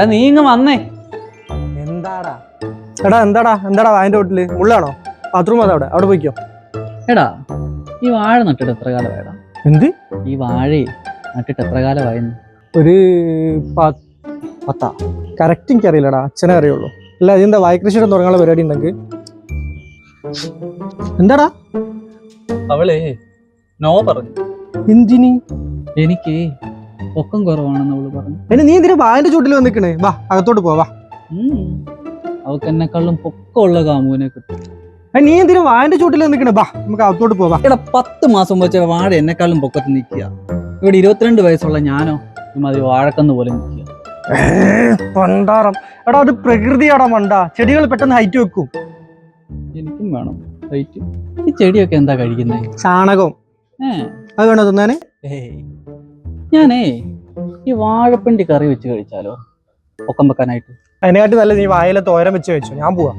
എടാ നീ ഇങ്ങ് വന്നേ. എന്താടാ എന്താടാ വായന്റെ വീട്ടില് മുള്ളാണോ? ബാത്റൂം അതാ അവിടെ പോയിക്കോ. എടാ ഈ വാഴ നട്ടിട്ട് എത്ര കാലമായടാ? എന്ത് ഈ വാഴ നട്ടിട്ട് എത്ര കാലമായിരുന്നു? ഒരു 10 കറക്റ്റ് എനിക്കറിയില്ലടാ, അച്ഛനെ അറിയുള്ളൂ. അല്ല ഇതെന്താ വാഴകൃഷിയുടെ തുടങ്ങാനുള്ള പരിപാടി ഉണ്ടെങ്കിൽ? എന്താടാ അവളെ നോ പറഞ്ഞു. എന്തിനി? എനിക്ക് പൊക്കം കുറവാണെന്ന് അവള് പറഞ്ഞു. നീ എന്തിനാ വായന്റെ ചൂട്ടിൽ വന്നിക്കണേ? വാ അകത്തോട്ട് പോവാ. അവൾക്ക് എന്നെക്കാളും പൊക്കമുള്ള കാമുവിനെ കിട്ടും. നീ എന്തിനാ വായന്റെ ചൂട്ടിൽ നിൽക്കണേ? ബാ നമുക്ക് അകത്തോട്ട് പോവാ. എടാ 10 മാസം വെച്ച വാഴ എന്നെക്കാളും പൊക്കത്ത് നിൽക്കുക. ഇവിടെ 22 വയസ്സുള്ള ഞാനോ ഇമാതിരി വാഴക്കന്ന് പോലെ നിൽക്കുക. പണ്ടാറം എടാ, അത് പ്രകൃതിയാടാ മണ്ട. ചെടികൾ പെട്ടെന്ന് ഹൈറ്റ് വെക്കും. എനിക്കും വേണം ഹൈറ്റ്. ഈ ചെടിയൊക്കെ എന്താ കഴിക്കുന്നത്? ചാണകം. അത് വേണോ തിന്നാന്? ഞാനേ ഈ വാഴപ്പിണ്ടി കറി വെച്ച് കഴിച്ചാലോ പൊക്കം വെക്കാനായിട്ട്? അതിനെക്കാട്ടി നല്ല നീ വായയിലെ തോരൻ വെച്ച് കഴിച്ചു. ഞാൻ പോവാ.